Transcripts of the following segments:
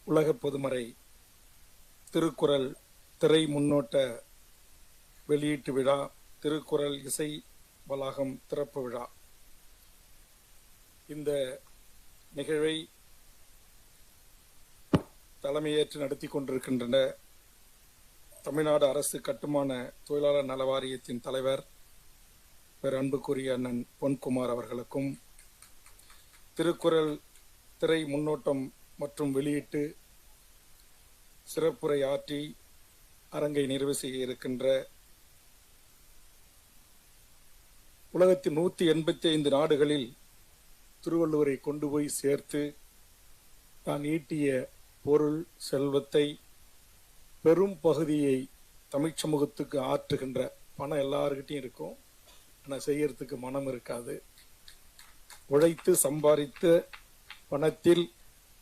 உலக பொதுமறை திருக்குறள் திரை முன்னோட்ட வெளியீட்டு விழா, திருக்குறள் இசை வளாகம் திறப்பு விழா. இந்த நிகழ்வை தலைமையேற்று நடத்தி கொண்டிருக்கின்றன தமிழ்நாடு அரசு கட்டுமான தொழிலாளர் நல வாரியத்தின் தலைவர் அன்புக்குரிய அண்ணன் பொன்குமார் அவர்களுக்கும், திருக்குறள் திரை முன்னோட்டம் மற்றும் வெளியீட்டு சிறப்புரை ஆற்றி அரங்கை நிறைவு செய்ய இருக்கின்ற உலகத்தின் 185 நாடுகளில் திருவள்ளுவரை கொண்டு போய் சேர்த்து தான் ஈட்டிய பொருள் செல்வத்தை பெரும் பகுதியை தமிழ் சமூகத்துக்கு ஆற்றுகின்ற பணம் எல்லாருக்கிட்டையும் இருக்கும், ஆனால் செய்யறதுக்கு மனம் இருக்காது. உழைத்து சம்பாதித்த பணத்தில்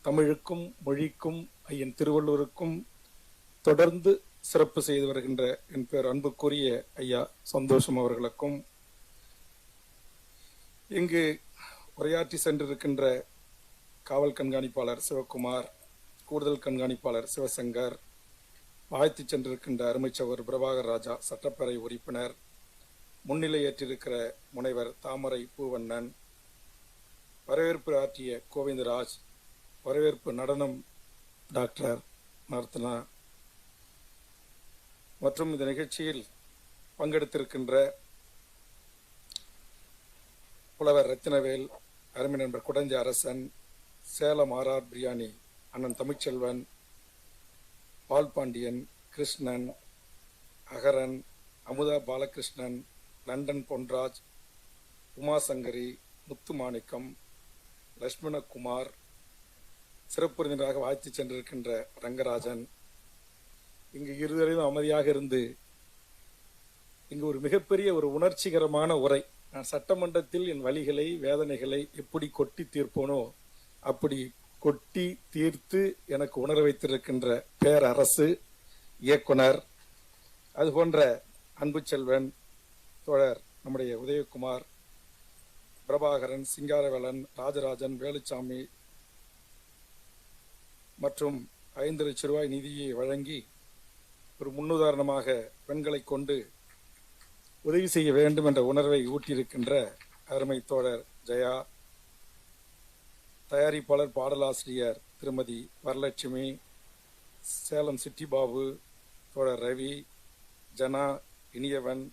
தமிழுக்கும் மொழிக்கும் ஐயன் திருவள்ளுவருக்கும் தொடர்ந்து சிறப்பு செய்து வருகின்ற என் பேர் அன்புக்குரிய ஐயா சந்தோஷம் அவர்களுக்கும், இங்கு உரையாற்றி சென்றிருக்கின்ற காவல் கண்காணிப்பாளர் சிவகுமார், கூடுதல் கண்காணிப்பாளர் சிவசங்கர், வாழ்த்து சென்றிருக்கின்ற அருமைச்சவர் பிரபாகர் ராஜா சட்டப்பேரவை உறுப்பினர், முன்னிலையேற்றிருக்கிற முனைவர் தாமரை பூவண்ணன், வரவேற்பு ஆற்றிய கோவிந்தராஜ், வரவேற்பு நடனம் டாக்டர் நர்த்தனா மற்றும் இந்த நிகழ்ச்சியில் பங்கெடுத்திருக்கின்ற புலவர் ரத்தினவேல், அருமை நண்பர் குடஞ்ச அரசன், சேலம் ஆர்ஆர் பிரியாணி அண்ணன் தமிழ்ச்செல்வன், பால்பாண்டியன், கிருஷ்ணன், அகரன், அமுதா பாலகிருஷ்ணன், லண்டன் பொன்ராஜ், உமாசங்கரி, முத்துமாணிக்கம், லட்சுமணகுமார், சிறப்பு விருந்தினராக வாழ்த்து சென்றிருக்கின்ற ரங்கராஜன், இங்கு இருவரையும் அமைதியாக இருந்து இங்கு ஒரு மிகப்பெரிய ஒரு உணர்ச்சிகரமான உரை. நான் சட்டமன்றத்தில் என் வலிகளை வேதனைகளை எப்படி கொட்டி தீர்ப்போனோ அப்படி கொட்டி தீர்த்து எனக்கு உணர வைத்திருக்கின்ற பேரரசு இயக்குனர், அது போன்ற அன்பு செல்வன் தோழர் நம்முடைய உதயகுமார், பிரபாகரன், சிங்காரவேலன், ராஜராஜன், வேலுச்சாமி மற்றும் 5 லட்சம் ரூபாய் நிதியை வழங்கி ஒரு முன்னுதாரணமாக பெண்களை கொண்டு உதவி செய்ய வேண்டும் என்ற உணர்வை ஊட்டியிருக்கின்ற அருமை தோழர் ஜெயா, தயாரிப்பாளர் பாடலாசிரியர் திருமதி வரலட்சுமி, சேலம் சிட்டி பாபு, தோழர் ரவி, ஜனா, இனியவன்,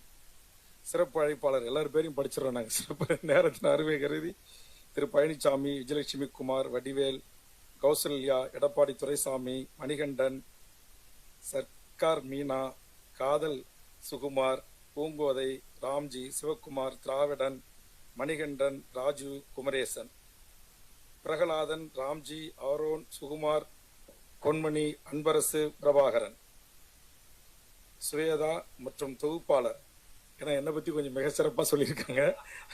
சிறப்பு அழைப்பாளர் எல்லாரும் பேரையும் படிச்சிடறோம் நாங்கள் சிறப்பு நேரத்தின் அருமை கருதி, திரு பழனிசாமி, விஜயலட்சுமி குமார், வடிவேல், கௌசல்யா, எடப்பாடி துரைசாமி, மணிகண்டன், சர்க்கார் மீனா, காதல் சுகுமார், பூங்கோதை, ராம்ஜி, சிவகுமார், திராவிடன், மணிகண்டன், ராஜு, குமரேசன், பிரகலாதன், ராம்ஜி, ஆரோன், சுகுமார், பொன்மணி, அன்பரசு, பிரபாகரன், சுவேதா மற்றும் தொகுப்பாளர். ஏன்னா என்னை பற்றி கொஞ்சம் மிக சிறப்பாக சொல்லியிருக்காங்க.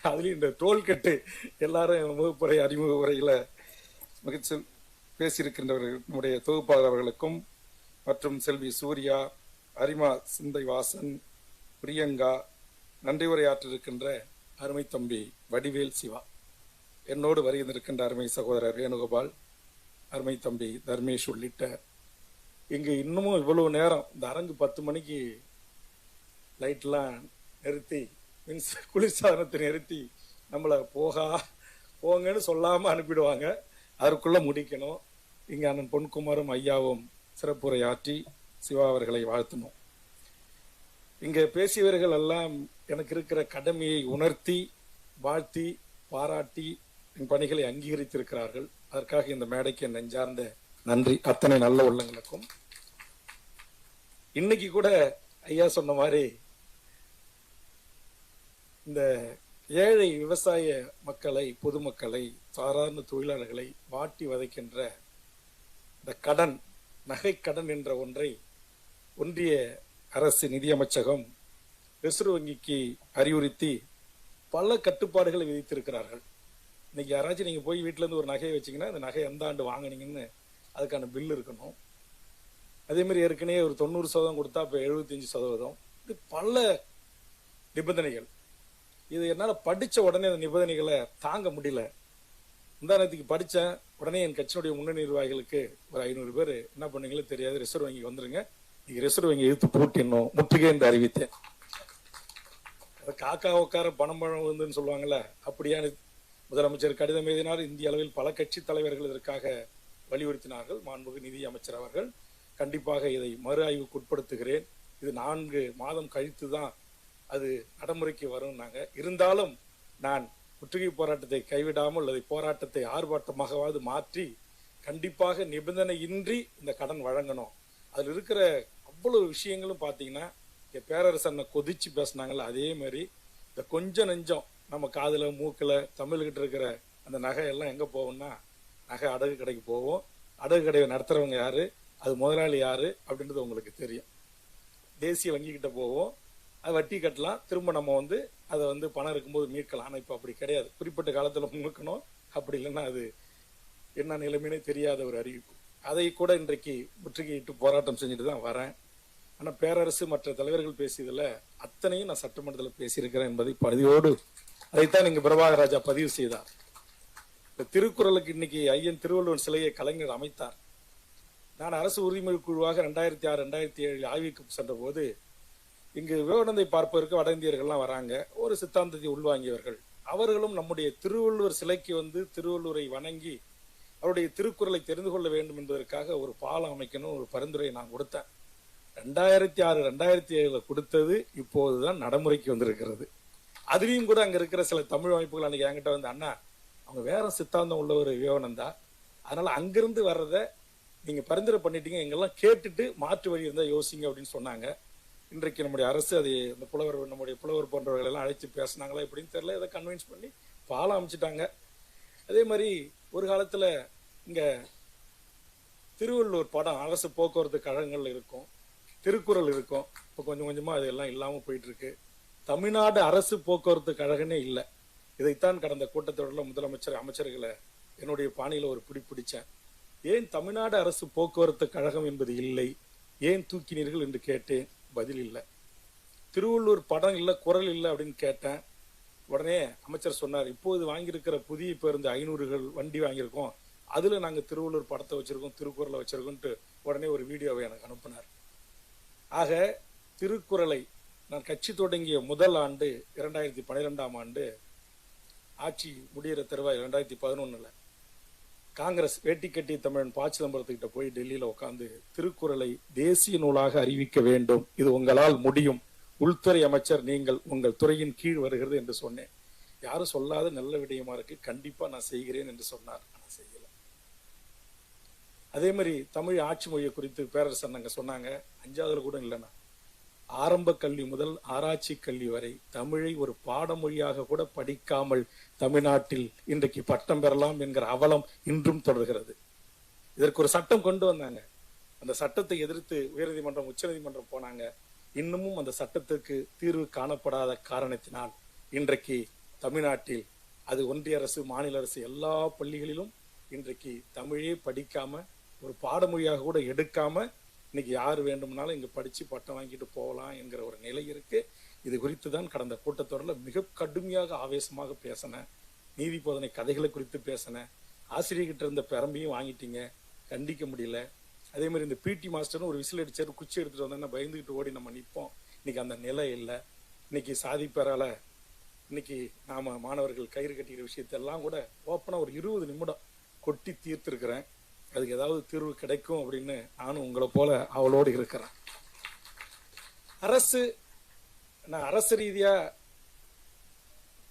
அதுலேயும் இந்த தோள்கட்டு எல்லாரும் முகப்புரை அறிமுக உரையில் மிகச்சி பேசியிருக்கின்றவர்கள் நம்முடைய தொகுப்பாளர் அவர்களுக்கும் மற்றும் செல்வி சூர்யா, அரிமா சிந்தை வாசன், பிரியங்கா, நன்றி உரையாற்றிருக்கின்ற அருமை தம்பி வடிவேல் சிவா, என்னோடு வருகின்றிருக்கின்ற அருமை சகோதரர் வேணுகோபால், அருமை தம்பி தர்மேஷ் உள்ளிட்ட இங்கு இன்னமும் இவ்வளவு நேரம் இந்த அரங்கு 10 மணிக்கு லைட்லாம் நிறுத்தி குளிர்சாதனத்தை நிறுத்தி நம்மளை போங்கன்னு சொல்லாமல் அனுப்பிடுவாங்க. அதற்குள்ள முடிக்கணும். இங்கே அண்ணன் பொன்குமாரும் ஐயாவும் சிறப்புரை ஆற்றி சிவா அவர்களை வாழ்த்தணும். இங்கே பேசியவர்கள் எல்லாம் எனக்கு இருக்கிற கடமையை உணர்த்தி வாழ்த்தி பாராட்டி என் பணிகளை அங்கீகரித்திருக்கிறார்கள். அதற்காக இந்த மேடைக்கு என் நெஞ்சார்ந்த நன்றி அத்தனை நல்ல உள்ளங்களுக்கும். இன்னைக்கு கூட ஐயா சொன்ன மாதிரி இந்த ஏழை விவசாய மக்களை, பொதுமக்களை, சாதாரண தொழிலாளர்களை வாட்டி வதைக்கின்ற இந்த கடன், நகை கடன் என்ற ஒன்றை ஒன்றிய அரசு நிதியமைச்சகம் ரிசர்வ் வங்கிக்கு அறிவுறுத்தி பல கட்டுப்பாடுகளை விதித்திருக்கிறார்கள். இன்னைக்கு யாராச்சும் நீங்க போய் வீட்டுல இருந்து ஒரு நகையை வச்சீங்கன்னா அந்த நகை எந்த ஆண்டு வாங்கினீங்கன்னு அதுக்கான பில் இருக்கணும். அதே மாதிரி ஏற்கனவே ஒரு 90% கொடுத்தா இப்ப 75%. இது பல நிபந்தனைகள். இது என்னால படிச்ச உடனே அந்த நிபந்தனைகளை தாங்க முடியல. முந்தானத்துக்கு படித்தேன். உடனே என் கட்சியினுடைய முன்னணி நிர்வாகிகளுக்கு ஒரு 500 பேர் என்ன பண்ணீங்களோ தெரியாது, ரிசர்வ் வங்கி வந்துருங்க, நீங்க ரிசர்வ் வங்கி இழுத்து பூட்டிடணும், முற்றுகை என்று அறிவித்தேன். காக்கா உட்கார பணம் வந்துன்னு சொல்லுவாங்கல்ல, அப்படியான முதலமைச்சர் கடிதம் எழுதினார். இந்திய அளவில் பல கட்சி தலைவர்கள் இதற்காக வலியுறுத்தினார்கள். மாண்புமிகு நிதி அமைச்சர் அவர்கள் கண்டிப்பாக இதை மறு ஆய்வுக்கு உட்படுத்துகிறேன், இது 4 மாதம் கழித்து தான் அது நடைமுறைக்கு வரும். இருந்தாலும் நான் முற்றுகை போராட்டத்தை கைவிடாமல் அதை போராட்டத்தை ஆர்ப்பாட்டமாகவாது மாற்றி கண்டிப்பாக நிபந்தனையின்றி இந்த கடன் வழங்கணும். அதில் இருக்கிற அவ்வளவு விஷயங்களும் பார்த்தீங்கன்னா, பேரரசனை கொதிச்சு பேசினாங்கல்ல, அதே மாதிரி இந்த கொஞ்சம் நெஞ்சம் நம்ம காதுல மூக்கில் தமிழ்கிட்ட இருக்கிற அந்த நகை எல்லாம் எங்கே போகும்னா, நகை அடகு கடைக்கு போவோம். அடகு கடையை நடத்துறவங்க யாரு, அது முதலாளி யாரு அப்படின்றது உங்களுக்கு தெரியும். தேசிய வங்கி கிட்ட போவோம், அது வட்டி கட்டலாம், திரும்ப நம்ம அதை பணம் இருக்கும்போது மீட்கலாம். ஆனால் இப்போ அப்படி கிடையாது, குறிப்பிட்ட காலத்தில் மீட்கணும், அப்படி இல்லைன்னா அது என்ன நிலைமைனே தெரியாத ஒரு அறிவிப்பு. அதை கூட இன்றைக்கு முற்றுகையிட்டு போராட்டம் செஞ்சுட்டு தான் வரேன். ஆனால் பேரரசு மற்ற தலைவர்கள் பேசியதில் அத்தனையும் நான் சட்டமன்றத்தில் பேசியிருக்கிறேன் என்பதை பதிவோடு அதைத்தான் இங்கு பிரபாகர் ராஜா பதிவு செய்தார். இந்த திருக்குறளுக்கு இன்னைக்கு ஐயன் திருவள்ளுவர் சிலையை கலைஞர் அமைத்தார். நான் அரசு உரிமை குழுவாக 2006, 2007 ஆய்வுக்கு சென்ற போது இங்கு விவேகானந்தை பார்ப்பதற்கு வட இந்தியர்கள்லாம் வராங்க, ஒரு சித்தாந்தத்தை உள்வாங்கியவர்கள். அவர்களும் நம்முடைய திருவள்ளுவர் சிலைக்கு திருவள்ளுவரை வணங்கி அவருடைய திருக்குறளை தெரிந்து கொள்ள வேண்டும் என்பதற்காக ஒரு பாலம் அமைக்கணும் ஒரு பரிந்துரையை நான் கொடுத்தேன். 2006, 2007 கொடுத்தது இப்போதுதான் நடைமுறைக்கு வந்திருக்கிறது. அதுலயும் கூட அங்க இருக்கிற சில தமிழ் அமைப்புகள் அன்னைக்கு என்கிட்ட அண்ணா, அவங்க வேற சித்தாந்தம் உள்ள ஒரு விவேகானந்தா, அதனால அங்கிருந்து வர்றத நீங்க பரிந்துரை பண்ணிட்டீங்க, எங்கெல்லாம் கேட்டுட்டு மாற்று வழி இருந்தா யோசிங்க அப்படின்னு சொன்னாங்க. இன்றைக்கு நம்முடைய அரசு அதை இந்த நம்முடைய புலவர் போன்றவர்கள் எல்லாம் அழைச்சு பேசினாங்களா எப்படின்னு தெரியல, இதை கன்வின்ஸ் பண்ணி பாலம் அமைச்சிட்டாங்க. அதே மாதிரி ஒரு காலத்துல இங்க திருவள்ளுவர் படம் அரசு போக்குவரத்து கழகங்கள்ல இருக்கும், திருக்குறள் இருக்கும். இப்போ கொஞ்சம் கொஞ்சமா அதெல்லாம் இல்லாம போயிட்டு இருக்கு. தமிழ்நாடு அரசு போக்குவரத்து கழகமே இல்லை. இதைத்தான் கடந்த கூட்டத்தொடரில் முதலமைச்சர் அமைச்சர்களை என்னுடைய பாணியில ஒரு பிடிச்சேன். ஏன் தமிழ்நாடு அரசு போக்குவரத்து கழகம் என்பது இல்லை, ஏன் தூக்கினீர்கள் என்று கேட்டேன், பதில் இல்லை. திருவள்ளூர் படம் இல்லை, குரல் இல்லை அப்படின்னு கேட்டேன். உடனே அமைச்சர் சொன்னார், இப்போது வாங்கியிருக்கிற புதிய பேருந்து 500 வண்டி வாங்கியிருக்கோம், அதுல நாங்க திருவள்ளூர் படத்தை வச்சிருக்கோம், திருக்குறளை வச்சிருக்கோம்ட்டு உடனே ஒரு வீடியோவை எனக்கு அனுப்பினார். ஆக திருக்குறளை நான் கட்சி தொடங்கிய முதல் ஆண்டு 2012ஆம் ஆண்டு ஆட்சி முடிகிற தருவாய் 2011 காங்கிரஸ் வேட்டி கட்டி தமிழன் ப. சிதம்பரத்துக்கிட்ட போய் டெல்லியில உட்காந்து திருக்குறளை தேசிய நூலாக அறிவிக்க வேண்டும், இது உங்களால் முடியும், உள்துறை அமைச்சர் நீங்கள், உங்கள் துறையின் கீழ் வருகிறது என்று சொன்னேன். யாரும் சொல்லாத நல்ல விடயமா இருக்கு, கண்டிப்பா நான் செய்கிறேன் என்று சொன்னார். நான் செய்யல. அதே மாதிரி தமிழ் ஆட்சி மொழியை குறித்து பேரரசர் நாங்க சொன்னாங்க, 5ஆவதுல கூட இல்லைன்னா ஆரம்ப கல்வி முதல் ஆராய்ச்சி கல்வி வரை தமிழை ஒரு பாடமொழியாக கூட படிக்காமல் தமிழ்நாட்டில் இன்றைக்கு பட்டம் பெறலாம் என்கிற அவலம் இன்றும் தொடர்கிறது. இதற்கு ஒரு சட்டம் கொண்டு வந்தாங்க, அந்த சட்டத்தை எதிர்த்து உயர்நீதிமன்றம், உச்சநீதிமன்றம் போனாங்க. இன்னமும் அந்த சட்டத்திற்கு தீர்வு காணப்படாத காரணத்தினால் இன்றைக்கு தமிழ்நாட்டில் அது ஒன்றிய அரசு, மாநில அரசு எல்லா பள்ளிகளிலும் இன்றைக்கு தமிழே படிக்காம ஒரு பாடமொழியாக கூட எடுக்காம இன்னைக்கு யாரு வேண்டும்னாலும் இங்க படிச்சு பட்டம் வாங்கிட்டு போகலாம் என்கிற ஒரு நிலை இருக்கு. இது குறித்து தான் கடந்த கூட்டத்தொடரில் மிக கடுமையாக ஆவேசமாக பேசினேன். நீதி போதனை கதைகளை குறித்து பேசினேன். ஆசிரியர்கிட்ட இருந்த பெரம்பையும் வாங்கிட்டீங்க, கண்டிக்க முடியல. அதே மாதிரி இந்த பிடி மாஸ்டர்னு ஒரு விசில் அடிச்சாரு, குச்சி எடுத்துட்டு வந்தா பயந்துகிட்டு ஓடி நம்ம நிற்போம். இன்னைக்கு அந்த நிலை இல்லை. இன்னைக்கு சாதி பெறால இன்னைக்கு நாம மாணவர்கள் கயிறு கட்டிக்கிற விஷயத்தெல்லாம் கூட ஓப்பனா ஒரு 20 நிமிடம் கொட்டி தீர்த்திருக்கிறேன். அதுக்கு ஏதாவது தீர்வு கிடைக்கும் அப்படின்னு நானும் உங்களை போல அவளோடு இருக்கிறேன். நான் அரசு ரீதியா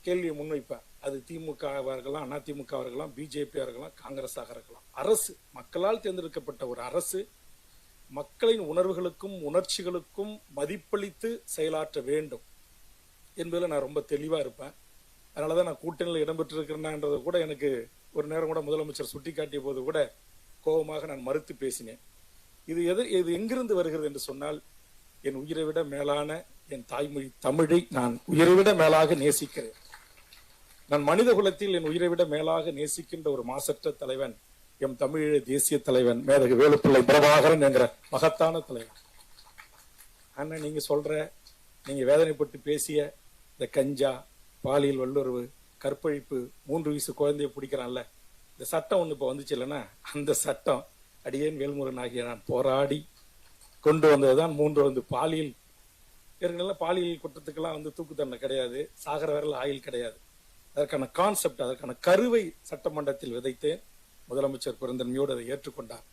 கேள்வியை முன்வைப்பேன். அது திமுகவாக இருக்கலாம், அதிமுகவாக இருக்கலாம், பிஜேபியாக இருக்கலாம், காங்கிரஸாக இருக்கலாம். அரசு மக்களால் தேர்ந்தெடுக்கப்பட்ட ஒரு அரசு மக்களின் உணர்வுகளுக்கும் உணர்ச்சிகளுக்கும் மதிப்பளித்து செயலாற்ற வேண்டும் என்பதில் நான் ரொம்ப தெளிவா இருப்பேன். அதனாலதான் நான் கூட்டணியில் இடம்பெற்றிருக்கிறேன்ன்றதை கூட எனக்கு ஒரு நேரம் கூட முதலமைச்சர் சுட்டி காட்டிய போது கூட கோபமாக நான் மறுத்து பேசினேன். இது எங்கிருந்து வருகிறது என்று சொன்னால், என் உயிரை விட மேலான என் தாய்மொழி தமிழை நான் உயிரை விட மேலாக நேசிக்கிறேன். நான் மனித குலத்தில் என் உயிரை விட மேலாக நேசிக்கின்ற ஒரு மாசற்ற தலைவன் எம் தமிழீழ தேசிய தலைவன் மேதகு வேலுப்பிள்ளை பிரபாகரன் என்கிற மகத்தான தலைவன். ஆனா நீங்க வேதனைப்பட்டு பேசிய இந்த கஞ்சா, பாலியல் வல்லுறவு, கற்பழிப்பு, 3 வயசு குழந்தைய பிடிக்கிறான்ல, இந்த சட்டம் ஒண்ணு இப்ப வந்துச்சு இல்லைன்னா, அந்த சட்டம் அடியேன் வேல்முருகன் ஆகிய நான் போராடி கொண்டு வந்ததுதான் 3 வந்து பாலியல். ஏற்கனவே பாலியல் குற்றத்துக்கெல்லாம் வந்து தூக்கு தண்டனை கிடையாது, சாகர வரல ஆயுள் கிடையாது. அதற்கான கான்செப்ட், அதற்கான கருவை சட்டமன்றத்தில் விதைத்து முதலமைச்சர் பெருந்தன்மையோடு அதை ஏற்றுக்கொண்டார்.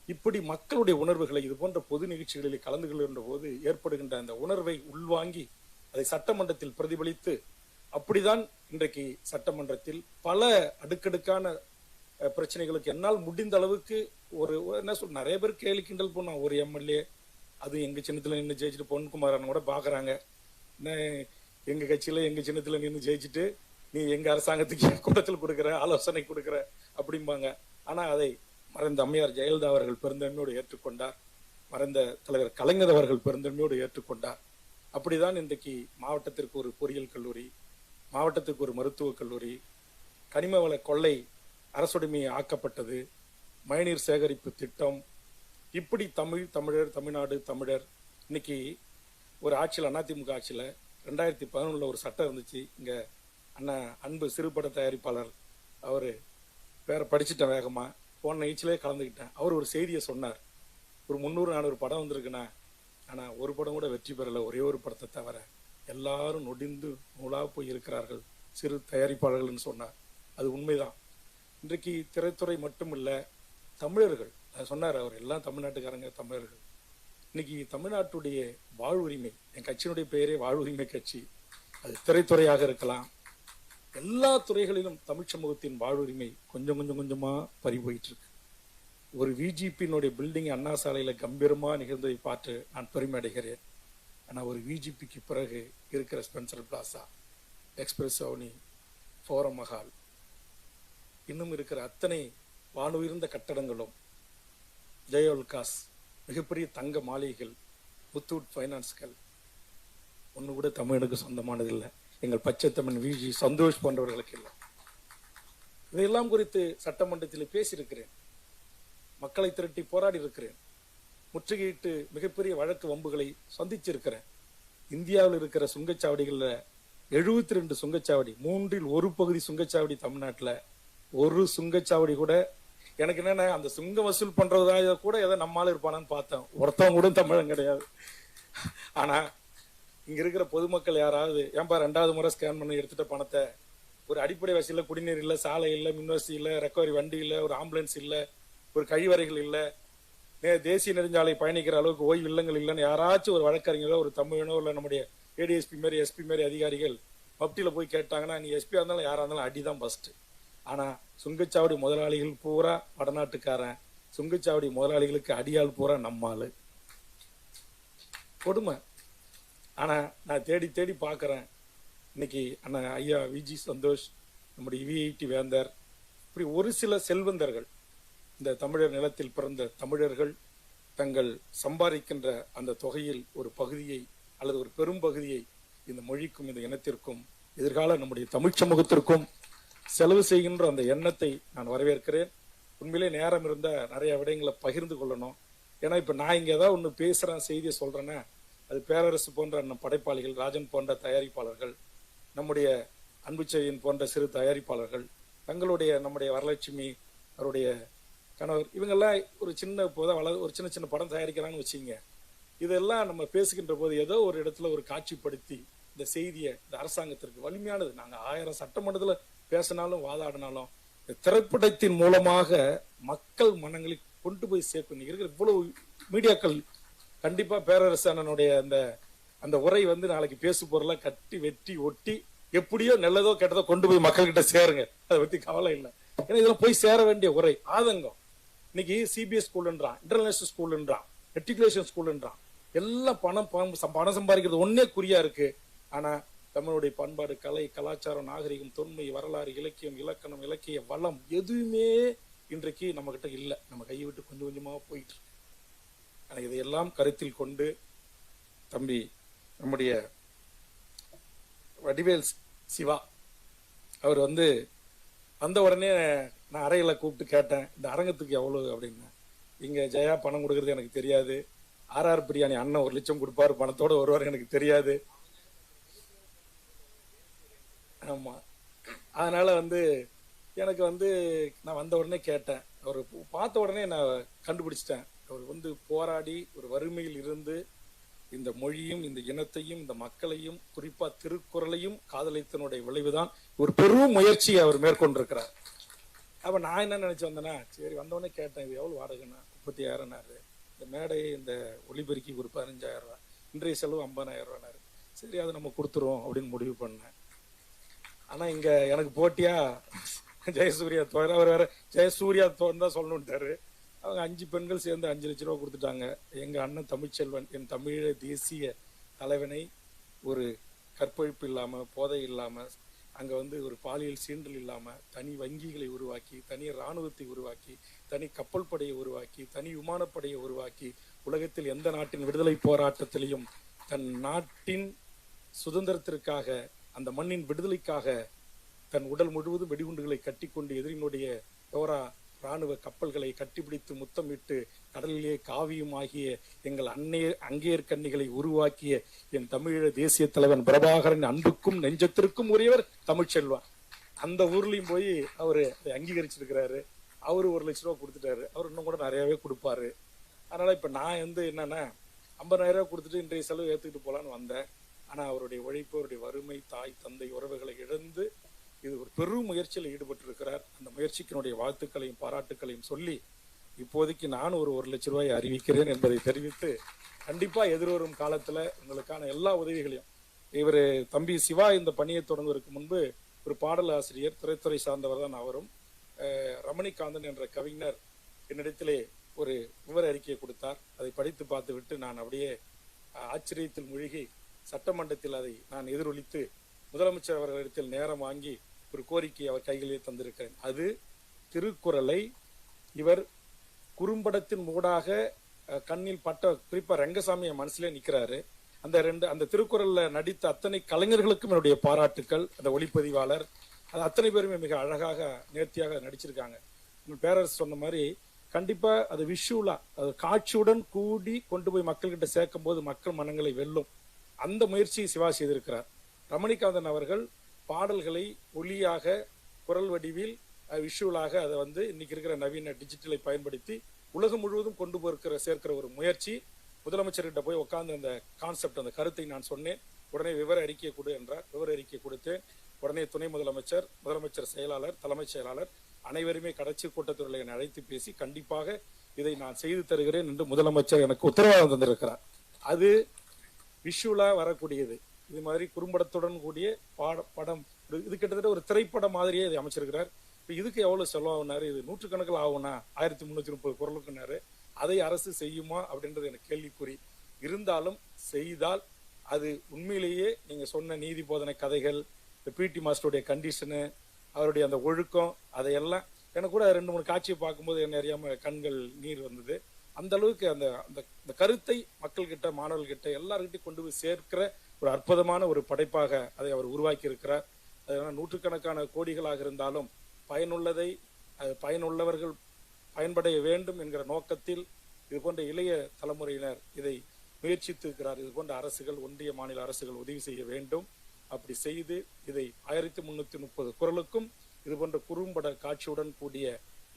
இப்படி மக்களுடைய உணர்வுகளை இது போன்ற பொது நிகழ்ச்சிகளில் கலந்து கொள்கின்ற போது ஏற்படுகின்ற அந்த உணர்வை உள்வாங்கி அதை சட்டமன்றத்தில் பிரதிபலித்து, அப்படிதான் இன்றைக்கு சட்டமன்றத்தில் பல அடுக்கடுக்கான பிரச்சனைகளுக்கு என்னால் முடிந்த அளவுக்கு ஒரு என்ன சொல் நிறைய பேர் கேலி கிண்டல் பண்ணோம். ஒரு எம்எல்ஏ அது எங்க சின்னத்துல நின்று ஜெயிச்சுட்டு பொன்குமாரன் கூட பாக்குறாங்க, எங்க கட்சியில எங்க சின்னத்துல நின்று ஜெயிச்சுட்டு நீ எங்க அரசாங்கத்துக்கு கூட்டத்தில் கொடுக்கிற ஆலோசனை கொடுக்கிற அப்படிம்பாங்க. ஆனா அதை மறைந்த அம்மையார் ஜெயலலிதா அவர்கள் பெருந்தன்மையோடு ஏற்றுக்கொண்டார், மறைந்த தலைவர் கலைஞர் அவர்கள் பெருந்தன்மையோடு ஏற்றுக்கொண்டார். அப்படிதான் இன்றைக்கு மாவட்டத்திற்கு ஒரு பொறியியல் கல்லூரி, மாவட்டத்திற்கு ஒரு மருத்துவக் கல்லூரி, கனிம வள கொள்ளை அரசுடைமையை ஆக்கப்பட்டது, மழைநீர் சேகரிப்பு திட்டம், இப்படி தமிழர் தமிழ்நாடு தமிழர். இன்னைக்கு ஒரு ஆட்சியில் அதிமுக ஆட்சியில் 2011 ஒரு சட்டம் இருந்துச்சு. இங்க அண்ணா அன்பு சிறுபட தயாரிப்பாளர் அவரு பேரை படிச்சுட்டேன் வேகமா, போன நிகழ்ச்சியிலே கலந்துக்கிட்டேன். அவர் ஒரு செய்தியை சொன்னார், ஒரு 300-400 படம் வந்திருக்குண்ணா, ஆனா ஒரு படம் கூட வெற்றி பெறல, ஒரே ஒரு படத்தை தவிர எல்லாரும் நொடிந்து நூலா போய் இருக்கிறார்கள் சிறு தயாரிப்பாளர்கள் சொன்னார். அது உண்மைதான். இன்றைக்கு திரைத்துறை மட்டும் இல்ல, தமிழர்கள் சொன்னார் அவர், எல்லாம் தமிழ்நாட்டுக்காரங்க தமிழர்கள். இன்னைக்கு தமிழ்நாட்டுடைய வாழ்வுரிமை, என் கட்சியினுடைய பெயரே வாழ்வுரிமை கட்சி, அது திரைத்துறையாக இருக்கலாம், எல்லா துறைகளிலும் தமிழ் சமூகத்தின் வாழ்வுரிமை கொஞ்சம் கொஞ்சம் கொஞ்சமா பறி போயிட்டு இருக்கு. ஒரு விஜிபியினுடைய பில்டிங் அண்ணா சாலையில கம்பீரமா நிகழ்ந்ததை பார்த்து நான் பெருமை அடைகிறேன். ஆனா ஒரு விஜிபிக்கு பிறகு இருக்கிற ஸ்பென்சர் பிளாசா, எக்ஸ்பிரஸ் அவனி, ஃபோரம் மஹால், இன்னும் இருக்கிற அத்தனை வானுயர்ந்த கட்டடங்களும், ஜெயோல்காஸ், மிகப்பெரிய தங்க மாளிகைகள், முத்தூட் பைனான்ஸ்கள் ஒண்ணு கூட தமிழனுக்கு சொந்தமானது இல்லை. எங்கள் பச்சை தமிழ் விஜி சந்தோஷ் போன்றவர்களுக்கு இல்லை. இதையெல்லாம் குறித்து சட்டமன்றத்தில் பேசியிருக்கிறேன், மக்களை திரட்டி போராடி இருக்கிறேன், முற்றுகையிட்டு மிகப்பெரிய வழக்கு வம்புகளை சந்திச்சிருக்கிறேன். இந்தியாவில் இருக்கிற சுங்கச்சாவடிகள்ல 72 சுங்கச்சாவடி, 1/3 பகுதி சுங்கச்சாவடி தமிழ்நாட்டில், ஒரு சுங்கச்சாவடி கூட எனக்கு என்னன்னா அந்த சுங்கம் வசூல் பண்றதா கூட ஏதோ நம்மால இருப்பானான்னு பார்த்தேன், ஒருத்தவங்க கூட தமிழன் கிடையாது. ஆனா இங்க இருக்கிற பொதுமக்கள் யாராவது ஏன்பா 2வது முறை ஸ்கேன் பண்ணி எடுத்துட்ட பணத்தை, ஒரு அடிப்படை வசதியில குடிநீர் இல்ல, சாலை இல்ல, மின்வசதி இல்ல, ரெக்கவரி வண்டி இல்ல, ஒரு ஆம்புலன்ஸ் இல்ல, ஒரு கழிவறைகள் இல்ல, தேசிய நெடுஞ்சாலை பயணிக்கிற அளவுக்கு ஓய்வு இல்லங்கள் இல்லைன்னு யாராச்சும் ஒரு வழக்கறிஞரோ ஒரு தமிழனோ இல்ல நம்முடைய ஏடிஎஸ்பி மாரி எஸ்பி மாரி அதிகாரிகள் மப்டியில போய் கேட்டாங்கன்னா, நீ எஸ்பியா இருந்தாலும் யாரா இருந்தாலும் அடிதான் ஃபர்ஸ்ட். ஆனா சுங்கச்சாவடி முதலாளிகள் பூரா வடநாட்டுக்காரன், சுங்கச்சாவடி முதலாளிகளுக்கு அடியாள் பூரா நம்மாளு, கொடுமை. ஆனா நான் தேடி தேடி பாக்குறேன், இன்னைக்கு அண்ணா ஐயா விஜி சந்தோஷ், நம்முடைய விஐடி வேந்தர், இப்படி ஒரு சில செல்வந்தர்கள், இந்த தமிழர் நிலத்தில் பிறந்த தமிழர்கள் தங்கள் சம்பாதிக்கின்ற அந்த தொகையில் ஒரு பகுதியை அல்லது ஒரு பெரும் பகுதியை இந்த மொழிக்கும் இந்த இனத்திற்கும் எதிர்கால நம்முடைய தமிழ் சமூகத்திற்கும் செலவு செய்கின்ற அந்த எண்ணத்தை நான் வரவேற்கிறேன். உண்மையிலே நேரம் இருந்த நிறைய விடயங்களை பகிர்ந்து கொள்ளணும். ஏன்னா இப்ப நான் இங்க ஏதாவது ஒண்ணு பேசுறேன், செய்தியை சொல்றேன்னா அது பேரரசு போன்ற படைப்பாளிகள், ராஜன் போன்ற தயாரிப்பாளர்கள், நம்முடைய அன்புச்செழியன் போன்ற சிறு தயாரிப்பாளர்கள், தங்களுடைய நம்முடைய வரலட்சுமி அவருடைய கணவர், இவங்கெல்லாம் ஒரு சின்ன ஒரு சின்ன சின்ன படம் தயாரிக்கிறாங்கன்னு வச்சுங்க. இதெல்லாம் நம்ம பேசுகின்ற போது ஏதோ ஒரு இடத்துல ஒரு காட்சிப்படுத்தி இந்த செய்தியை இந்த அரசாங்கத்திற்கு வலிமையானது, நாங்க 1000 சட்டமன்றத்துல பேசினாலும் வாதாடினாலும் இந்த திரைப்படத்தின் மூலமாக மக்கள் மனங்களில் கொண்டு போய் சேர்க்கணும். இருக்கிற இவ்வளவு மீடியாக்கள் கண்டிப்பா பேரரசு அண்ணனுடைய அந்த உரை நாளைக்கு பேசு பொருளை கட்டி வெட்டி ஒட்டி எப்படியோ நல்லதோ கெட்டதோ கொண்டு போய் மக்கள் கிட்ட சேருங்க, அதை பத்தி கவலை இல்லை. ஏன்னா இதெல்லாம் போய் சேர வேண்டிய உரை ஆதங்கம். இன்னைக்கு சிபிஎஸ் ஸ்கூல்ன்றான், இன்டர்நேஷனல் ஸ்கூல்ன்றான், மெட்ரிகுலேஷன் ஸ்கூல்ன்றான், எல்லாம் பணம் சம்பாதிக்கிறது ஒன்னே குறியா இருக்கு. ஆனா தமிழுடைய பண்பாடு, கலை, கலாச்சாரம், நாகரிகம், தொன்மை, வரலாறு, இலக்கியம், இலக்கணம், இலக்கிய வளம் எதுவுமே இன்றைக்கு நம்ம கிட்ட இல்லை, நம்ம கையை விட்டு கொஞ்சம் கொஞ்சமா போயிட்டு இருக்கு. ஆனா இதையெல்லாம் கருத்தில் கொண்டு தம்பி நம்முடைய வடிவேல் சிவா அவர் வந்த உடனே நான் அறையில கூப்பிட்டு கேட்டேன், இந்த அரங்கத்துக்கு எவ்வளவு அப்படின்னு. இங்க ஜெயா பணம் கொடுக்கறது எனக்கு தெரியாது, ஆர்ஆர் பிரியாணி அண்ணன் 1 லட்சம் கொடுப்பாரு பணத்தோட வருவாரு, எனக்கு தெரியாது. ஆமா, அதனால எனக்கு வந்து நான் வந்த உடனே கேட்டேன், அவர் பார்த்த உடனே நான் கண்டுபிடிச்சிட்டேன். அவர் வந்து போராடி ஒரு வறுமையில் இருந்து இந்த மொழியும் இந்த இனத்தையும் இந்த மக்களையும் குறிப்பா திருக்குறளையும் காதலித்தனுடைய விளைவுதான் ஒரு பெரும் முயற்சியை அவர் மேற்கொண்டிருக்கிறார். அப்ப நான் என்ன நினைச்சு வந்தேன்னா, சரி வந்தவொடனே கேட்டேன், இது எவ்வளவு வாடகைன்னா 30,000 இந்த மேடை இந்த ஒளிபெருக்கி ஒரு 15,000 ரூபாய், இன்றைய செலவு 50,000 ரூபாய். சரி அதை நம்ம கொடுத்துருவோம் அப்படின்னு முடிவு பண்ணேன். ஆனா இங்க எனக்கு போட்டியா ஜெயசூர்யா தோற, அவர் வேற ஜெயசூர்யா தோன்னு தான் சொல்லணும்ட்டாரு. அவங்க 5 பெண்கள் சேர்ந்து 5 லட்சம் ரூபா கொடுத்துட்டாங்க. எங்க அண்ணன் தமிழ்ச்செல்வன் என் தமிழ தேசிய தலைவனை ஒரு கற்பழிப்பு இல்லாம போதை இல்லாம அங்க வந்து ஒரு பாலியல் சீண்டல் இல்லாம தனி வங்கிகளை உருவாக்கி, தனி இராணுவத்தை உருவாக்கி, தனி கப்பல் படையை உருவாக்கி, தனி விமானப்படையை உருவாக்கி, உலகத்தில் எந்த நாட்டின் விடுதலை போராட்டத்திலையும் தன் நாட்டின் சுதந்திரத்திற்காக அந்த மண்ணின் விடுதலைக்காக தன் உடல் முழுவதும் வெடிகுண்டுகளை கட்டிக்கொண்டு எதிரினுடைய டோரா ராணுவ கப்பல்களை கட்டிப்பிடித்து முத்தமிட்டு கடலிலே காவியம் ஆகிய எங்கள் அங்கேயர் கன்னிகளை உருவாக்கிய என் தமிழீழ தேசிய தலைவன் பிரபாகரன் அன்புக்கும் நெஞ்சத்திற்கும் உரியவர் தமிழ்ச்செல்வன். அந்த ஊர்லயும் போய் அவரு அதை அங்கீகரிச்சிருக்கிறாரு. அவரு 1 லட்சம் ரூபாய் கொடுத்துட்டாரு. அவர் இன்னும் கூட நிறையவே கொடுப்பாரு. அதனால இப்ப நான் வந்து என்னன்னா 50,000 ரூபாய் கொடுத்துட்டு இன்றைய செலவு ஏத்துக்கிட்டு போலான்னு வந்தேன். ஆனா அவருடைய உழைப்பு, அவருடைய வறுமை, தாய் தந்தை உறவுகளை இழந்து இது ஒரு பெரும் முயற்சியில் ஈடுபட்டு இருக்கிறார். அந்த முயற்சிக்கினுடைய வாழ்த்துக்களையும் பாராட்டுக்களையும் சொல்லி இப்போதைக்கு நான் ஒரு 1 லட்சம் ரூபாயை அறிவிக்கிறேன் என்பதை தெரிவித்து, கண்டிப்பா எதிர்வரும் காலத்துல உங்களுக்கான எல்லா உதவிகளையும் இவர் தம்பி சிவா இந்த பணியை தொடங்குவதற்கு முன்பு ஒரு பாடல் ஆசிரியர், திரைத்துறை சார்ந்தவர் தான் அவரும். ரமணிகாந்தன் என்ற கவிஞர் என்னிடத்திலே ஒரு விவர அறிக்கையை கொடுத்தார். அதை படித்து பார்த்து விட்டு நான் அப்படியே ஆச்சரியத்தில் மூழ்கி சட்டமன்றத்தில் அதை நான் எதிரொலித்து முதலமைச்சர் அவர்களிடத்தில் நேரம் வாங்கி ஒரு கோரிக்கை அவர் கைகளிலே தந்திருக்கிறேன். அது திருக்குறளை இவர் குறும்படத்தின் மூடாக கண்ணில் பட்ட, குறிப்பா ரங்கசாமி மனசுல நிக்கிறாரு. அந்த திருக்குறள்ல நடித்த அத்தனை கலைஞர்களுக்கும் என்னுடைய பாராட்டுக்கள். அந்த ஒளிப்பதிவாளர் அது அத்தனை பேருமே மிக அழகாக நேர்த்தியாக நடிச்சிருக்காங்க. பேரரசு சொன்ன மாதிரி கண்டிப்பா அது விஷுவலா, அது காட்சியுடன் கூடி கொண்டு போய் மக்கள்கிட்ட சேர்க்கும் போது மக்கள் மனங்களை வெல்லும். அந்த முயற்சியை சிவா செய்திருக்கிறார். ரமணிகாந்தன் அவர்கள் பாடல்களை ஒளியாக குரல் வடிவில் விஷுவலாக அதை வந்து இன்னைக்கு இருக்கிற நவீன டிஜிட்டலை பயன்படுத்தி உலகம் முழுவதும் கொண்டு போய் சேர்க்கிற ஒரு முயற்சி. முதலமைச்சர்கிட்ட போய் உட்கார்ந்து அந்த கான்செப்ட், அந்த கருத்தை நான் சொன்னேன். உடனே விவர அறிக்கையை கொடு என்றார். விவர அறிக்கை கொடுத்தேன். உடனே துணை முதலமைச்சர், முதலமைச்சர் செயலாளர், தலைமைச் செயலாளர் அனைவருமே கடைசி கூட்டத்தில் என்னை அழைத்து பேசி கண்டிப்பாக இதை நான் செய்து தருகிறேன் என்று முதலமைச்சர் எனக்கு உத்தரவாதம் தந்திருக்கிறார். அது விஷுவலா வரக்கூடியது. இது மாதிரி குறும்படத்துடன் கூடிய படம், இது கிட்டத்தட்ட ஒரு திரைப்படம் மாதிரியே இதை அமைச்சிருக்கிறார். இப்ப இதுக்கு எவ்வளவு செலவாகுனாரு? இது 100 ஆகும்னா 1330 குரலுக்குனாரு. அதை அரசு செய்யுமா அப்படின்றது எனக்கு கேள்விக்குறி. இருந்தாலும் செய்தால் அது உண்மையிலேயே நீங்க சொன்ன நீதி போதனை கதைகள், இந்த பிடி மாஸ்டருடைய கண்டிஷனு, அவருடைய அந்த ஒழுக்கம், அதையெல்லாம் எனக்கு கூட 2-3 காட்சியை பார்க்கும்போது என்ன அறியாம கண்கள் நீர் வந்தது. அந்த அளவுக்கு அந்த கருத்தை மக்கள் கிட்ட, மாணவர்கள் கிட்ட, எல்லார்கிட்டையும் கொண்டு போய் சேர்க்கிற ஒரு அற்புதமான ஒரு படைப்பாக அதை அவர் உருவாக்கி இருக்கிறார். அதனால 100கணக்கான கோடிகளாக இருந்தாலும் பயனுள்ளதை, பயனுள்ளவர்கள் பயன்படைய வேண்டும் என்கிற நோக்கத்தில் இது போன்ற இளைய தலைமுறையினர் இதை முயற்சித்து இருக்கிறார். இது போன்ற அரசுகள், ஒன்றிய மாநில அரசுகள் உதவி செய்ய வேண்டும். அப்படி செய்து இதை 1330 குரலுக்கும் இது போன்ற குறும்பட காட்சியுடன் கூடிய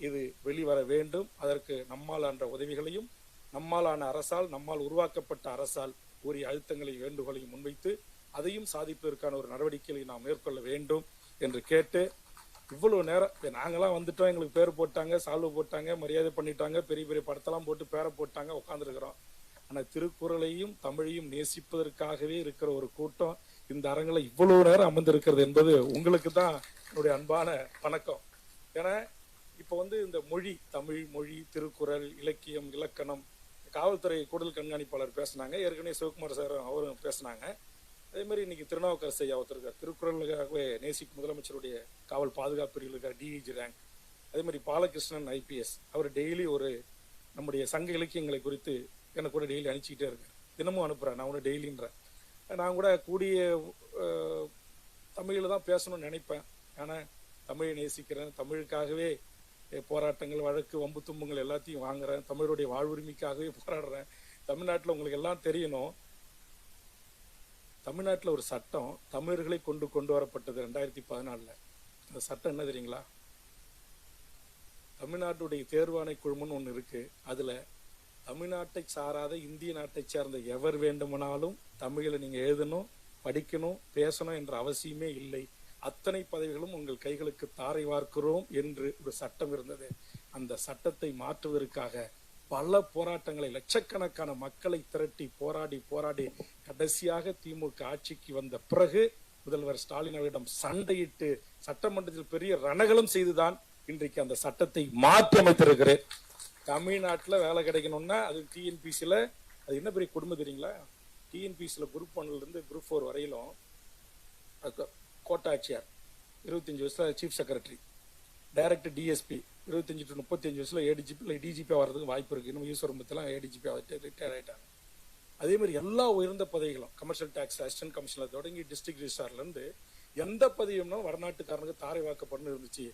இது வெளிவர வேண்டும். அதற்கு நம்மால் ஆன உதவிகளையும், நம்மாலான அரசால், நம்மால் உருவாக்கப்பட்ட அரசால் உரிய அழுத்தங்களையும் வேண்டுகோளையும் முன்வைத்து அதையும் சாதிப்பதற்கான ஒரு நடவடிக்கைகளை நாம் மேற்கொள்ள வேண்டும் என்று கேட்டு, இவ்வளவு நேரம் நாங்கெல்லாம் வந்துட்டோம், எங்களுக்கு பேர் போட்டாங்க, சால்வு போட்டாங்க, மரியாதை பண்ணிட்டாங்க, பெரிய பெரிய படத்தெல்லாம் போட்டு பேரை போட்டாங்க, உட்காந்துருக்கிறோம். ஆனா திருக்குறளையும் தமிழையும் நேசிப்பதற்காகவே இருக்கிற ஒரு கூட்டம் இந்த அரங்கில இவ்வளவு நேரம் அமர்ந்திருக்கிறது என்பது உங்களுக்கு தான் என்னுடைய அன்பான வணக்கம். ஏன்னா இப்ப வந்து இந்த மொழி, தமிழ் மொழி, திருக்குறள், இலக்கியம், இலக்கணம், காவல்துறை கூடுதல் கண்காணிப்பாளர் பேசினாங்க, ஏற்கனவே சிவகுமார் சார் அவரும் பேசினாங்க. அதே மாதிரி இன்னைக்கு திருநாவுக்கரசு ஐயா ஒருத்தருக்கார், திருக்குறளுக்காகவே நேசிக்கும் முதலமைச்சருடைய காவல் பாதுகாப்பு பிரிவில் இருக்கார், டிஐஜி ரேங்க். அதே மாதிரி பாலகிருஷ்ணன் ஐபிஎஸ், அவர் டெய்லி ஒரு நம்முடைய சங்க இலக்கியங்களை குறித்து எனக்கு கூட டெய்லி அனுப்பிச்சுக்கிட்டே இருக்கேன், தினமும் அனுப்புறேன். நான் கூட டெய்லின்றேன். நான் கூட கூடிய தமிழில் தான் பேசணும்னு நினைப்பேன். ஆனால் தமிழை நேசிக்கிறேன், தமிழுக்காகவே போராட்டங்கள், வழக்கு, வம்பு தும்புங்கள் எல்லாத்தையும் வாங்குறேன், தமிழுடைய வாழ்வுரிமைக்காகவே போராடுறேன். தமிழ்நாட்டில் உங்களுக்கு எல்லாம் தெரியணும், தமிழ்நாட்டில் ஒரு சட்டம் தமிழர்களை கொண்டு வரப்பட்டது 2014. அந்த சட்டம் என்ன தெரியுங்களா? தமிழ்நாட்டுடைய தேர்வாணை குழுமம்னு ஒன்று இருக்கு. அதுல தமிழ்நாட்டை சாராத இந்திய நாட்டை சேர்ந்த எவர் வேண்டுமானாலும் தமிழில் நீங்க எழுதணும், படிக்கணும், பேசணும் என்ற அவசியமே இல்லை. அத்தனை பதவிகளும் உங்கள் கைகளுக்கு தாரை வார்க்கிறோம் என்று ஒரு சட்டம் இருந்தது. அந்த சட்டத்தை மாற்றுவதற்காக பல போராட்டங்களை, லட்சக்கணக்கான மக்களை திரட்டி போராடி கடைசியாக திமுக ஆட்சிக்கு வந்த பிறகு முதல்வர் ஸ்டாலின் அவரிடம் சண்டையிட்டு சட்டமன்றத்தில் பெரிய ரணகலம் செய்துதான் இன்றைக்கு அந்த சட்டத்தை மாற்றி அமைத்திருக்கிறேன். தமிழ்நாட்டில் வேலை கிடைக்கணும்னா அது டிஎன்பிசியில அது என்ன பெரிய குடும்பம் தெரியுங்களா? டிஎன்பிசியில குரூப் 1ல இருந்து குரூப் 4 வரையிலும் கோட்டாட்சியார் 25 வயசுல chief secretary, director DSP 25 to 35 வயசுல ஏடிஜிபி இல்லை டிஜிபி வர்றதுக்கு வாய்ப்பு இருக்கு. இன்னும் ஈஸ்வரம்பத்தெல்லாம் ஏடிஜிபி ரிட்டையர் ஆயிட்டாங்க. அதே மாதிரி எல்லா உயர்ந்த பதவிகளும் கமர்ஷியல் டாக்ஸ் அசிஸ்டன்ட் கமிஷனர் தொடங்கி டிஸ்ட்ரிக்ட் ரிஜிஸ்ட்ரார்ல இருந்து எந்த பதவியும் வடநாட்டுக்காரனுக்கு தாரை வாக்கப்பட்டு இருந்துச்சு.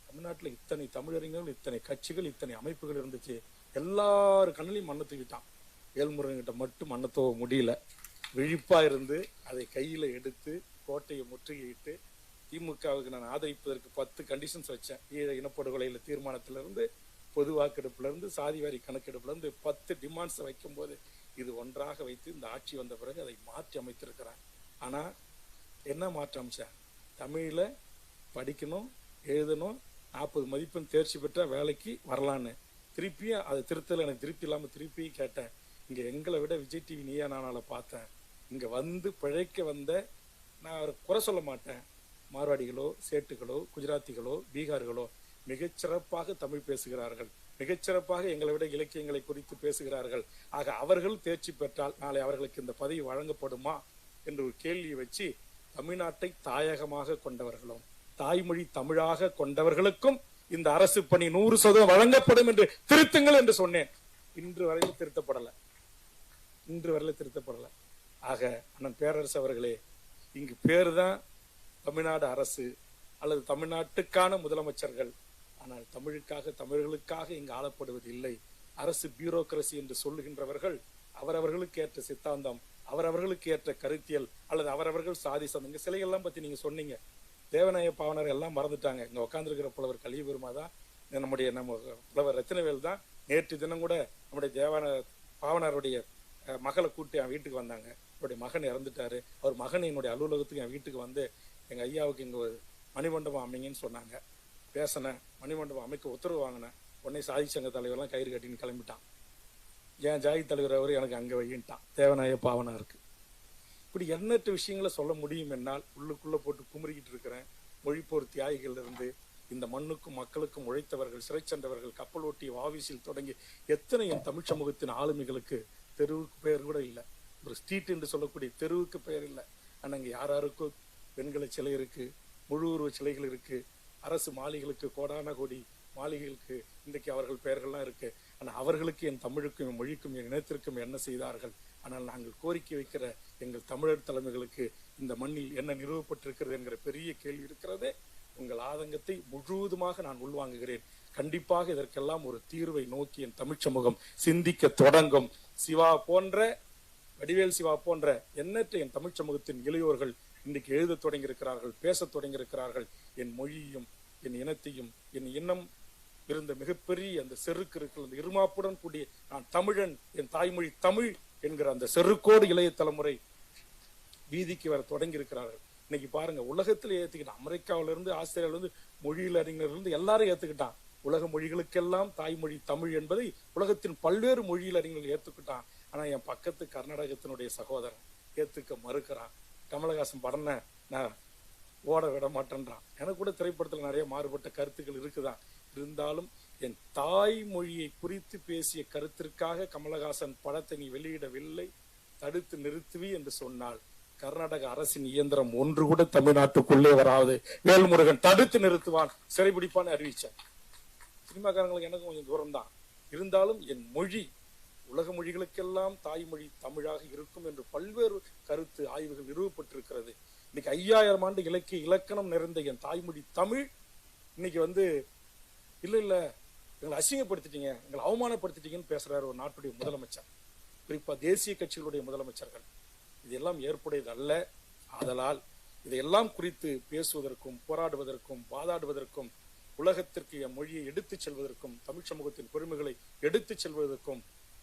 தமிழ்நாட்டில் இத்தனை தமிழறிஞர்கள், இத்தனை கட்சிகள், இத்தனை அமைப்புகள் இருந்துச்சு. எல்லாரு கண்ணிலையும் மண்ணை தூக்கிட்டான். வேல்முருகன் கிட்ட மட்டும் மண்ணை தூவ முடியல. விழிப்பா இருந்து அதை கையில எடுத்து கோட்டையை முற்றுகையிட்டு திமுகவுக்கு நான் ஆதரிப்பதற்கு 10 கண்டிஷன்ஸ் வச்சேன். ஈழ இனப்படுகொலையில தீர்மானத்திலிருந்து, பொது வாக்கெடுப்புல இருந்து, சாதிவாரி கணக்கெடுப்புல இருந்து 10 டிமாண்ட்ஸ் வைக்கும் போது இது ஒன்றாக வைத்து இந்த ஆட்சி வந்த பிறகு அதை மாற்றி அமைத்திருக்கிறேன். ஆனா என்ன மாற்றி அமைச்சேன்? தமிழ்ல படிக்கணும், எழுதணும், 40 மதிப்பெண் தேர்ச்சி பெற்ற வேலைக்கு வரலான்னு. திருப்பியும் அதை திருத்தல, எனக்கு திருப்தி இல்லாம திருப்பி கேட்டேன். இங்க எங்களை விட விஜய் டிவி நீயா நானால பார்த்தேன். இங்க வந்து பிழைக்க வந்த, நான் குறை சொல்ல மாட்டேன், மார்வாடிகளோ, சேட்டுகளோ, குஜராத்திகளோ, பீகார்களோ மிகச்சிறப்பாக தமிழ் பேசுகிறார்கள், மிகச்சிறப்பாக எங்களை விட இலக்கியங்களை குறித்து பேசுகிறார்கள். ஆக அவர்கள் தேர்ச்சி பெற்றால் நாளை அவர்களுக்கு இந்த பதவி வழங்கப்படுமா என்று ஒரு கேள்வியை வச்சு, தமிழ்நாட்டை தாயகமாக கொண்டவர்களும் தாய்மொழி தமிழாக கொண்டவர்களுக்கும் இந்த அரசு பணி 100% வழங்கப்படும் என்று திருத்துங்கள் என்று சொன்னேன். இன்று வரையில் திருத்தப்படல. ஆக அண்ணன் பேரரசு அவர்களே, இங்கு பேரு தான் தமிழ்நாடு அரசு அல்லது தமிழ்நாட்டுக்கான முதலமைச்சர்கள். ஆனால் தமிழுக்காக, தமிழர்களுக்காக இங்கு ஆளப்படுவது இல்லை. அரசு பியூரோக்ரசி என்று சொல்லுகின்றவர்கள் அவரவர்களுக்கு ஏற்ற சித்தாந்தம், அவரவர்களுக்கு ஏற்ற கருத்தியல் அல்லது அவரவர்கள் சாதி சந்தங்க சிலைகள்லாம் பத்தி நீங்க சொன்னீங்க. தேவநாய பாவனர் எல்லாம் மறந்துட்டாங்க. இங்க உட்கார்ந்துருக்கிற புலவர் கலியபெருமா தான், நம்ம புலவர் ரத்தினவேல் தான். நேற்று தினம் கூட நம்முடைய பாவனருடைய மகளை கூட்டி என் வீட்டுக்கு வந்தாங்க. அவருடைய மகன் இறந்துட்டாரு. அவர் மகன் என்னுடைய அலுவலகத்துக்கு என் வீட்டுக்கு வந்து எங்க ஐயாவுக்கு இங்க ஒரு மணிமண்டபம் அமைங்கன்னு சொன்னாங்க. பேசினேன், மணிமண்டபம் அமைக்க உத்தரவு வாங்கினேன். உடனே சாதி சங்க தலைவர்லாம் கயிறு கட்டின்னு கிளம்பிட்டான். ஏன் ஜாதி தலைவர் அவர் எனக்கு அங்க வையின்ட்டான். தேவநாய பாவனாருக்கு இப்படி எண்ணற்ற விஷயங்களை சொல்ல முடியும். என்னால் உள்ளுக்குள்ள போட்டு குமுறிக்கிட்டு இருக்கிறேன். மொழிப்போர் தியாகிகள் இருந்து இந்த மண்ணுக்கும் மக்களுக்கும் உழைத்தவர்கள், சிறை சென்றவர்கள், கப்பல் ஓட்டிய வாவிசில் தொடங்கி எத்தனை என் தமிழ் சமூகத்தின் ஆளுமைகளுக்கு தெருவுக்கு பெயர் கூட இல்லை. ஒரு ஸ்ட்ரீட் என்று சொல்லக்கூடிய தெருவுக்கு பெயர் இல்லை. ஆனா இங்க யாராருக்கும் பெண்களை சிலை இருக்கு, முழு உருவ சிலைகள் இருக்கு, அரசு மாளிகைகளுக்கு, கோடான கோடி மாளிகைகளுக்கு இன்றைக்கு அவர்கள் பெயர்கள்லாம் இருக்கு. ஆனா அவர்களுக்கு, என் தமிழுக்கும், என் மொழிக்கும், என் இனத்திற்கும் என்ன செய்தார்கள்? ஆனால் நாங்கள் கோரிக்கை வைக்கிற எங்கள் தமிழர் தலைமைகளுக்கு இந்த மண்ணில் என்ன நிறுவப்பட்டிருக்கிறது என்கிற பெரிய கேள்வி இருக்கிறதே. உங்கள் ஆதங்கத்தை முழுவதுமாக நான் உள்வாங்குகிறேன். கண்டிப்பாக இதற்கெல்லாம் ஒரு தீர்வை நோக்கி என் தமிழ் சமூகம் சிந்திக்க தொடங்கும். சிவா போன்ற, வடிவேல் சிவா போன்ற எண்ணற்ற என் தமிழ் சமூகத்தின் இளையோர்கள் இன்றைக்கு எழுத தொடங்கி இருக்கிறார்கள், பேச தொடங்கி இருக்கிறார்கள். என் மொழியையும், என் இனத்தையும், என் இன்னம் இருந்த மிகப்பெரிய அந்த செருக்கு இருக்கிற அந்த இருமாப்புடன் கூடிய நான் தமிழன், என் தாய்மொழி தமிழ் என்கிற அந்த செருக்கோடு இளைய தலைமுறை வீதிக்கு வர தொடங்கி இருக்கிறார்கள். இன்னைக்கு பாருங்க, உலகத்துல ஏத்துக்கிட்டான். அமெரிக்காவில இருந்து, ஆஸ்திரேலியாவில இருந்து, மொழியில் அறிஞர்கள் இருந்து எல்லாரும் ஏத்துக்கிட்டான். உலக மொழிகளுக்கெல்லாம் தாய்மொழி தமிழ் என்பதை உலகத்தின் பல்வேறு மொழியில் அறிஞர்கள் ஏத்துக்கிட்டான். ஆனா என் பக்கத்து கர்நாடகத்தினுடைய சகோதரன் ஏத்துக்க மறுக்கிறான். கமலஹாசன் படன நான் ஓட விட மாட்டேன்றான். எனக்கு கூட திரைப்படத்துல நிறைய மாறுபட்ட கருத்துக்கள் இருக்குதான். இருந்தாலும் என் தாய்மொழியை குறித்து பேசிய கருத்திற்காக கமலஹாசன் படத்தை நீ வெளியிடவில்லை, தடுத்து நிறுத்துவி என்று சொன்னால் கர்நாடக அரசின் இயந்திரம் ஒன்று கூட தமிழ்நாட்டுக்குள்ளே வராது. வேல்முருகன் தடுத்து நிறுத்துவான், சிறைபிடிப்பான்னு அறிவிச்சார். சினிமாக்காரங்களுக்கு எனக்கு கொஞ்சம் தூரம் தான். இருந்தாலும் என் மொழி உலக மொழிகளுக்கெல்லாம் தாய்மொழி தமிழாக இருக்கும் என்று பல்வேறு கருத்து ஆய்வுகள் நிறுவப்பட்டிருக்கிறது. இன்னைக்கு 5000 ஆண்டு இலக்கிய இலக்கணம் நிறைந்த என் தாய்மொழி தமிழ் இன்னைக்கு இல்ல எங்களை அசிங்கப்படுத்திட்டீங்க, எங்களை அவமானப்படுத்திட்டீங்கன்னு பேசுறாரு ஒரு நாட்டுடைய முதலமைச்சர், குறிப்பா தேசிய கட்சிகளுடைய முதலமைச்சர்கள். இதெல்லாம் ஏற்புடையது அல்ல. ஆதலால் இதையெல்லாம் குறித்து பேசுவதற்கும், போராடுவதற்கும், வாதாடுவதற்கும் உலகத்திற்கு என் மொழியை எடுத்துச் செல்வதற்கும் தமிழ் சமூகத்தின் பெருமைகளை எடுத்துச் செல்வதற்கும்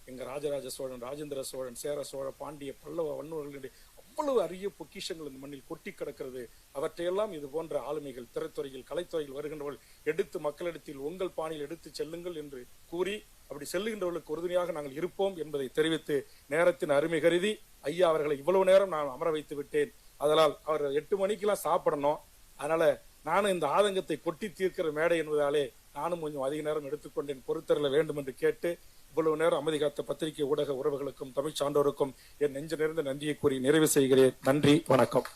எங்க ராஜராஜ சோழன், ராஜேந்திர சோழன், சேர சோழ, பாண்டிய, பல்லவ வன்னுவர்களுடைய அவ்வளவு அரிய பொக்கிஷங்கள் இந்த மண்ணில் கொட்டி கிடக்கிறது. அவற்றையெல்லாம் இது போன்ற ஆளுமைகள், திரைத்துறையில், கலைத்துறையில் வருகின்றவர்கள் எடுத்து மக்களிடத்தில் உங்கள் பாணியில் எடுத்து செல்லுங்கள் என்று கூறி, அப்படி செல்லுகின்றவர்களுக்கு உறுதுணையாக நாங்கள் இருப்போம் என்பதை தெரிவித்து, நேரத்தின் அருமை கருதி ஐயா அவர்களை இவ்வளவு நேரம் நான் அமர வைத்து விட்டேன். அதனால் அவர் 8 மணிக்கெல்லாம் சாப்பிடணும். அதனால நானும் இந்த ஆதங்கத்தை கொட்டி தீர்க்கிற மேடை என்பதாலே நானும் கொஞ்சம் அதிக நேரம் எடுத்துக்கொண்டேன், பொறுத்தரல வேண்டும் என்று கேட்டு, இவ்வளவு நேரம் அமைதி காத்த பத்திரிகை ஊடக உறவுகளுக்கும் தமிழ் சான்றோருக்கும் என் நெஞ்ச நிறைந்த நன்றியை கூறி நிறைவு செய்கிறேன். நன்றி, வணக்கம்.